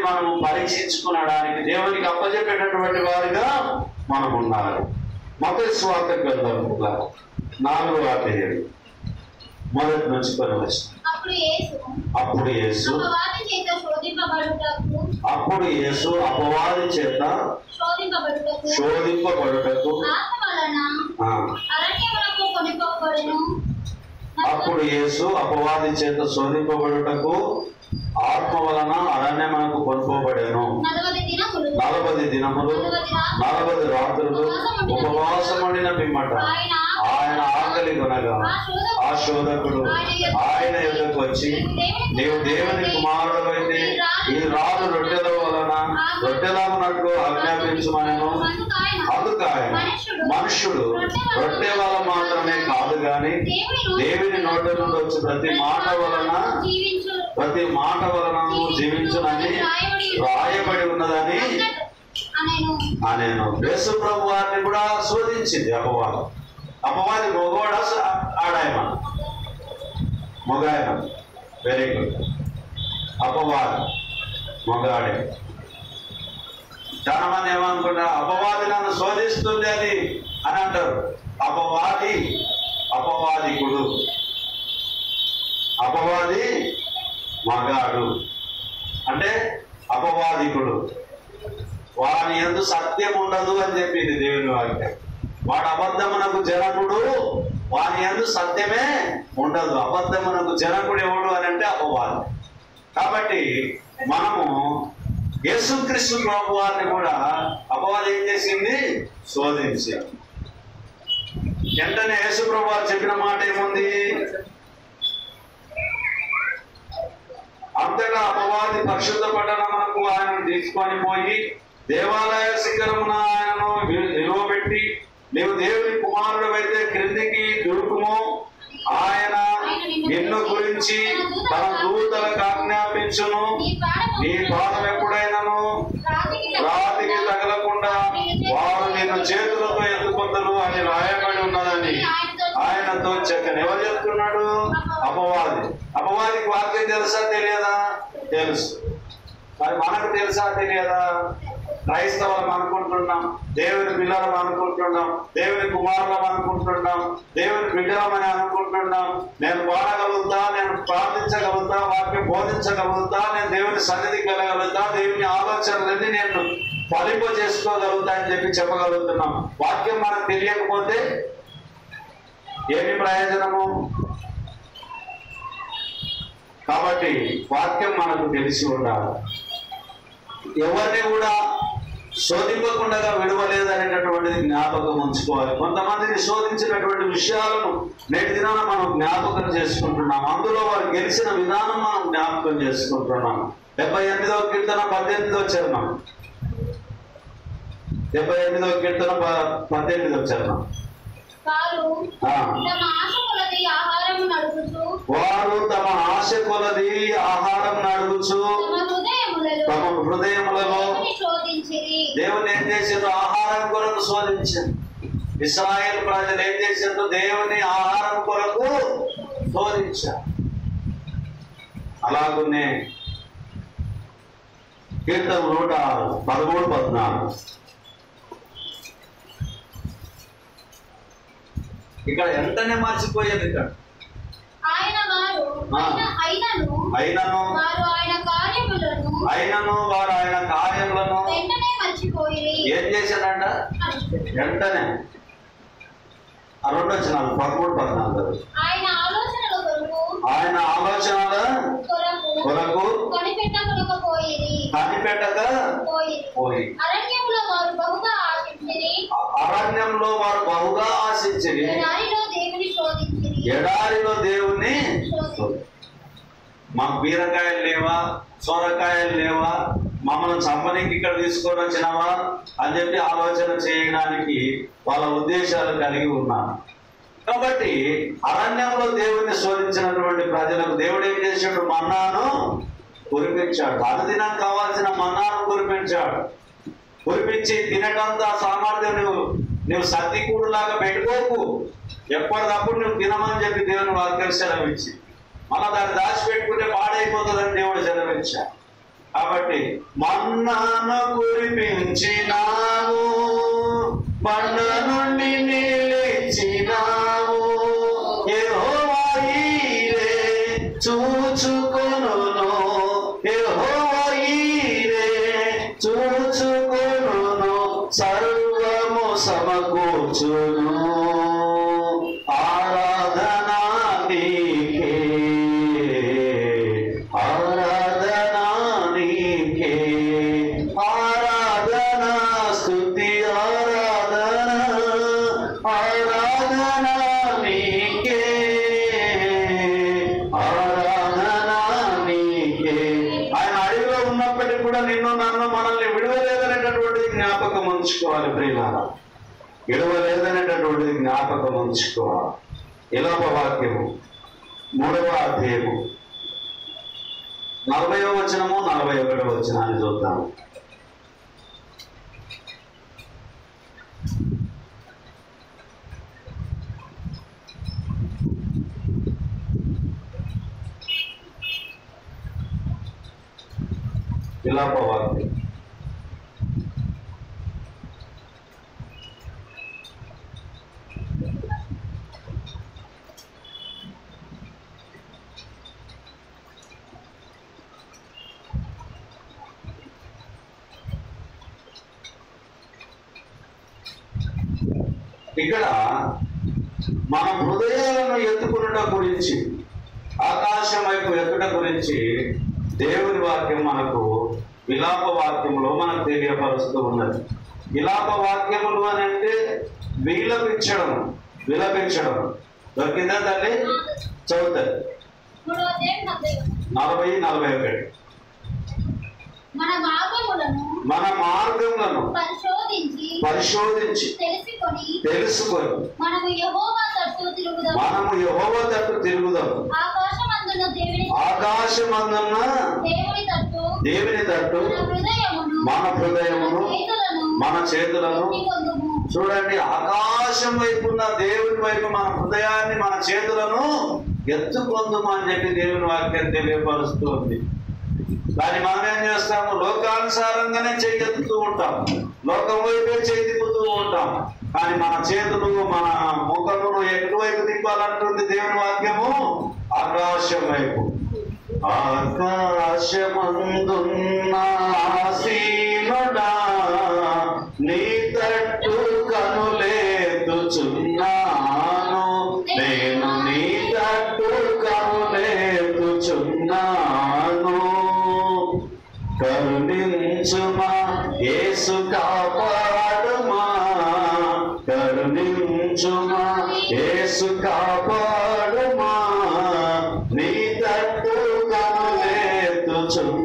మనము పరీక్షించుకునడానికి దేవునికి అప్పచెప్పేటటువంటి వారిగా మనం ఉండాలి. మత్తయి సువార్త గ్రంథం 4వ అధ్యాయం మొదటి నుంచి కొనవచ్చు. అప్పుడు యేసు అపవాది చేత శోధింపబడుటకు ఆత్మ వలన అరణ్యమునకు కొనుక్కోబడెను. 40 దినములు 40 రాత్రులు ఉపవాసముండిన పిమ్మట ఆయన ఆకలి కొనగా ఆ శోధకుడు ఆయన యొద్దకు వచ్చి, నీవు దేవుని కుమారుడవైతే ఈ రాళ్ళు రొట్టెలాగునట్లు ఆజ్ఞాపించుమనెను. అందుకు ఆయన, మనుష్యుడు రొట్టె వల్ల మాత్రమే కాదు గాని దేవుని నోటి నుండి వచ్చి ప్రతి మాట వలన జీవించునని రాయబడి ఉన్నదని అనేను. యేసు ప్రభు వారిని కూడా శోధించింది అపవాది మగవాడ ఆడాయన మగాయన. Very good. అపవాది మగాడే. చాలా మంది ఏమనుకుంటారు, అపవాది నన్ను శోధిస్తుంది అని అంటారు. అపవాదికుడు, అపవాది మగాడు అంటే అపవాదికుడు. వాని యందు సత్యం ఉండదు అని చెప్పింది దేవుని వాక్యం. వాడు అబద్ధమునకు జనకుడు, వాని యందు సత్యమే ఉండదు. అబద్ధమునకు జనకుడు ఎవడు అని అంటే అపవాది. కాబట్టి మనము యేసుక్రీస్తు ప్రభు వారిని కూడా అపవాది ఏం చేసింది? శోధించారు. వెంటనే యేసు ప్రభు వారు చెప్పిన మాట ఏముంది? అంతగా అపవాది పరిశుద్ధ పట్టణమునకు ఆయనను తీసుకొని పోయి దేవాలయ శిఖరమున ఆయనను నిలువబెట్టి, నీవు దేవుని కుమారుడవైతే క్రిందికి దురుకుము, ఆయన నిన్ను గురించి తన దూతలకు ఆజ్ఞాపించును, నీ పాదం ఎప్పుడైనాను రాతికి తగలకుండా వారు నిన్ను చేతులతో ఎత్తుకొందరు అని రాయబడి ఉన్నదని ఆయనతో చెప్పాను. ఎవరు చెప్తున్నాడు? అపవాదికి వాక్యం తెలుసా తెలియదా? తెలుసు. మరి మనకు తెలుసా తెలియదా? క్రైస్తవులం అనుకుంటున్నాం, దేవుని పిల్లలం అనుకుంటున్నాం, దేవుని కుమారులం అనుకుంటున్నాం, దేవుని బిడ్డలమని అనుకుంటున్నాం. నేను పాడగలుగుతా, నేను ప్రార్థించగలుగుతా, వాక్యం బోధించగలుగుతా, నేను దేవుని సన్నిధికి వెళ్ళగలుగుతా, దేవుని ఆలోచనలన్నీ నేను ఫలింప చేసుకోగలుగుతా అని చెప్పగలుగుతున్నాం. వాక్యం మనకు తెలియకపోతే ఏమి ప్రయోజనము? కాబట్టి వాక్యం మనకు తెలిసి ఉండాలి. ఎవరిని కూడా శోధింపకుండా విడవలేదనేటటువంటిది జ్ఞాపకం ఉంచుకోవాలి. కొంతమందిని శోధించినటువంటి విషయాలను నేటి దినాన మనం జ్ఞాపకం చేసుకుంటున్నాం. అందులో వారు గెలిచిన విధానం మనం జ్ఞాపకం చేసుకుంటున్నాం. 78వ కీర్తన 18వ చరణం. 78వ కీర్తన 18వ చరణం. వారు తమ ఆశ కొలది ఆహారం నడుగుచు తమ హృదయములలో దేవుని ఏం చేశారు? ఆహారం కొరకు శోధించారు. ఇశ్రాయేలు ప్రజలు ఏం చేశారు? దేవుని ఆహారం కొరకు శోధించారు. అలాగనే కీర్తన 113-14 ఇక్కడ ఎంతనే మర్చిపోయేది. ఇక్కడ అయినను వారు ఆయన కార్యములను ఏం చేశారంట? వెంటనే 2 వచనాలు 13-14 ఆయన ఆలోచనల కొరకు కనిపెట్టక పోయి అరణ్యంలో వారు బహుగా ఆశించిరి, ఎడారిలో దేవుని మాకు బీరకాయలు లేవా, సొరకాయలు లేవా, మమ్మల్ని చంపనీకి ఇక్కడ తీసుకొని వచ్చినావా అని చెప్పి ఆలోచన చేయడానికి వాళ్ళ ఉద్దేశాలు కలిగి ఉన్నారు. కాబట్టి అరణ్యంలో దేవుణ్ణి శోధించినటువంటి ప్రజలకు దేవుడు ఏం చేశాడు? మన్నాను కురిపించాడు. అనుదినం కావాల్సిన మన్నాను కురిపించాడు. కురిపించి తినటంత సామర్థ్యం నువ్వు సర్దికూడు లాగా పెట్టుకోకు, ఎప్పటికప్పుడు నువ్వు తినమని చెప్పి దేవుని వాక్యం సెలవిచ్చి, మళ్ళా దాన్ని దాచిపెట్టుకుంటే పాడైపోతుందని దేవుడు సెలవిచ్చాడు. కాబట్టి మన్నాను కురిపించినావు, బండ నుండి నిలిచినావు, యెహోవా ఈరే చూచుకొనును, యెహోవా ఈరే చూచుకొనును, సర్వము సమకూర్చును. ఆరాధనా నీకే, ఆరాధనా నీకే, ఆరాధనా స్తుతి ఆరాధన, ఆరాధనా నీకే, ఆరాధనా నీకే. ఆయన అడవిలో ఉన్నప్పటికీ కూడా నిన్ను నన్ను మనల్ని విడువలేదనేటటువంటిది జ్ఞాపకం ఉంచుకోవాలి ప్రియులారా, విడువలేదనేటటువంటిది జ్ఞాపకం ఉంచుకోవాలి. ఇలాప వాక్యము 3వ అధ్యాయము 40వ వచనము 41వ వచనాన్ని చూద్దాము. ఇలాప వాక్యం ఇక్కడ మన హృదయాలను ఎత్తుకునుట గురించి, ఆకాశం వైపు ఎత్తుట గురించి దేవుని వాక్యం మనకు విలాప వాక్యంలో మనకు తెలియపరుస్తూ ఉన్నది. విలాప వాక్యములు అని అంటే విలపించడం, విలపించడం. దొరికిందా తల్లి? చదువుతారు 40-41. మన మార్గములను పరిశోధించి తెలుసుకొని మనము యెహోవా తట్టు తిరుగుదాం. ఆకాశమందున్న దేవుని తట్టు మన హృదయమును మన చేతులను. చూడండి, ఆకాశం వైపు ఉన్న దేవుని వైపు మన హృదయాన్ని మన చేతులను ఎత్తుకొందుము అని చెప్పి దేవుని వాక్యం తెలియపరుస్తుంది. దాన్ని మనం ఏం చేస్తాము? లోకానుసారంగానే చెయ్యెత్తుతూ ఉంటాం, లోకం వైపే చెయ్యిపుతూ ఉంటాం. కానీ మన చేతులు మన ముఖమును ఎటువైపు తిప్పాలంటుంది దేవుని వాక్యము? ఆకాశం వైపు. ఆకాశమందున్న ఆసీనుడా నీ తట్టు కనులేదుచున్నాను, నేను నీ తట్టు కనులేదుచున్నాను. కరుణించుమా యేసు కాపాడుమా, కరుణించుమా యేసు కాపాడుమా, నీ తట్టు కనులేదుచున్నాము,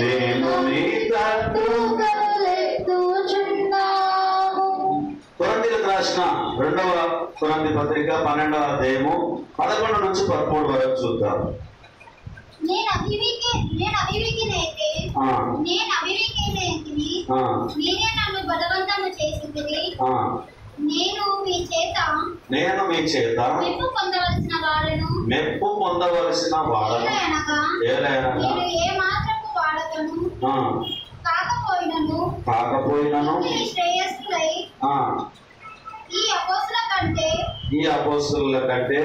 నేను నీ తట్టు కనులేదుచున్నాము. కొరింథీయులకు రాసిన 2వ కొరింథీ పత్రిక 12వ అధ్యాయము 11 నుంచి 13 వరకు చూద్దాం. నేను అవివేకినైతిని, మీరే నన్ను బలవంతము చేసితిరి. నేను మీ చేత మెప్పు పొందవలసిన వాడను, నేను ఏ మాత్రపు వాడకను కాకపోయినను శ్రేయస్సులై ఈ అపోస్తలుల కంటే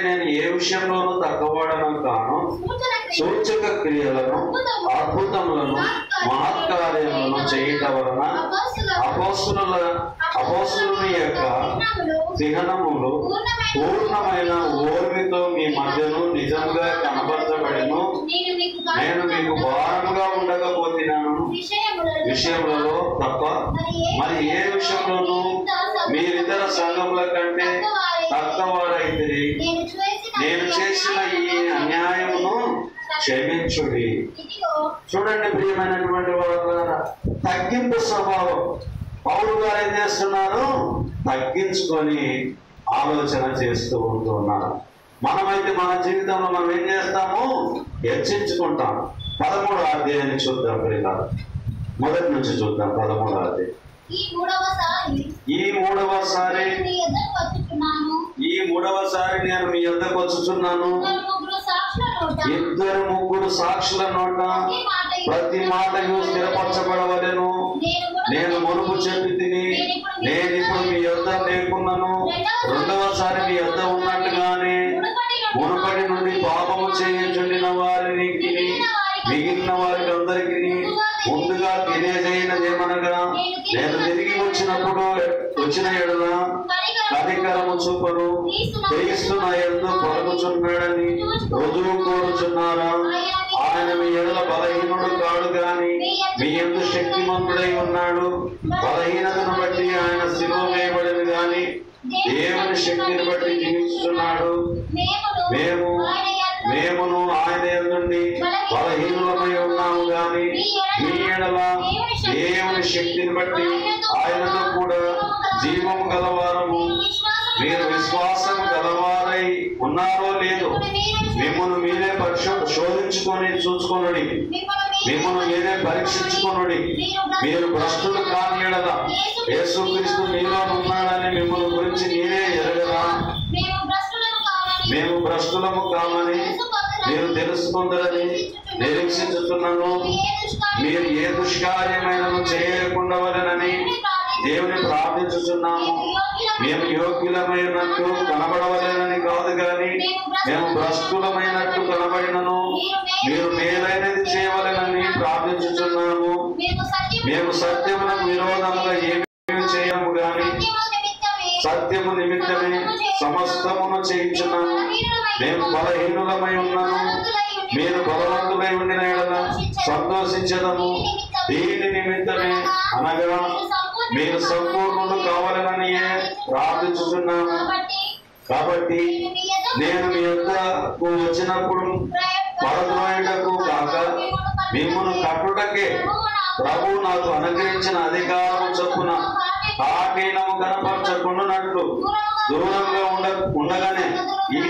నేను ఏ విషయంలోనూ తక్కువడను కాను. సూచక క్రియలను అద్భుతములను మహత్కార్యములను చేయటం వలన అపోస్తలుల యొక్క చిహ్నములు పూర్ణమైన ఓర్మితో మీ మధ్యను నిజంగా కనపరచబడిను. నేను మీకు భారముగా ఉండకపోతున్నాను విషయములలో తప్ప మరి ఏ విషయంలోనూ మీరితర సంఘముల కంటే తక్కువవారైతే నేను చేసిన ఈ అన్యాయమును క్షమించుడి. చూడండి ప్రియమైనటువంటి వాళ్ళ తగ్గింపు స్వభావం. పౌలు గారు ఏం చేస్తున్నారు? తగ్గించుకొని ఆలోచన చేస్తూ ఉంటున్నారు. మనమైతే మన జీవితంలో మనం ఏం చేస్తాము? హెచ్చించుకుంటాం. 13వ అధ్యాయాన్ని చూద్దాం ప్రియులారా, మొదటి నుంచి చూద్దాం. 13వ అధ్యాయం. ఈ మూడవసారి నేను మీ యొద్దకు వచ్చుచున్నాను. ఇద్దరు ముగ్గురు సాక్షుల నోట ప్రతి మాటయు స్థిరపరచబడవలెను. నేను మునుపు చెప్పి తిని నేనిప్పుడు మీ యొద్ద లేకున్నాను, రెండవసారి మీ యొద్ద ఉన్నట్టుగానే మునుపటి నుండి పాపము చేయుచుండిన వారిని మిగిలిన వారికి అందరికీ ముందుగా తెలియజేయనదేమనగా, నేను తిరిగి వచ్చిన ఎడల కనికరము చూపను, క్రీస్తు నా యందు పలుకుచున్నాడని రుజువు కోరుచున్నారా? ఆయన మీ ఎడల బలహీనుడు కాడు గాని మీ యందు శక్తిమంతుడై ఉన్నాడు. బలహీనతను బట్టి ఆయన శిలువ వేయబడను గాని దేవుని శక్తిని బట్టి జీవిస్తున్నాడు. మేమును ఆయన యందుండి బలహీనులమై ఉన్నాము గాని మీ ఎడల దేవుని శక్తిని బట్టి ఆయనతో కూడా జీవము గలవారము. మీరు విశ్వాసం గలవారై ఉన్నారో లేదో మిమ్మల్ని మీరే శోధించుకొని చూసుకొనుడి, మిమ్మల్ని మీరే పరీక్షించుకొనుడి. మీరు భ్రష్టులు కాని ఎడల యేసుక్రీస్తు మీలో ఉన్నాడని మిమ్మల్ని గురించి మీరే ఎరగరా? మేము భ్రష్టులము కామని మీరు తెలుసుకుందరని నిరీక్షించుతున్నాను. మీరు ఏ దుష్కార్యమైనను చేయకుండవలెనని దేవుని ప్రార్థించుచున్నాము. మేము యోగ్యులమైనట్టు కనబడవలెనని కాదు గాని మేము భ్రష్టులమైనట్టు కనబడినను మీరు మేలైనది చేయవలెనని ప్రార్థించుచున్నాము. మేము సత్యమునకు విరోధముగా ఏమీ చేయము గాని సత్యము నిమిత్తమే సమస్తమును చేయించున్నాము. మేము బలహీనులమై ఉన్నాము, మీరు బలవంతులై ఉండిన ఎడల సంతోషించదము. దీని నిమిత్తమే అనగా మీరు సంపూర్ణులు కావాలననియే ప్రార్థించుచున్నాము. కాబట్టి నేను మీ యొద్దకు వచ్చినప్పుడు పరద్రోయుటకు కాక మిమ్మును కట్టుటకే ప్రభు నాకు అనుగ్రహించిన అధికారము చొప్పున ఆకీనము కనపరచకుండానట్లు దూరంగా ఉండగానే ఈ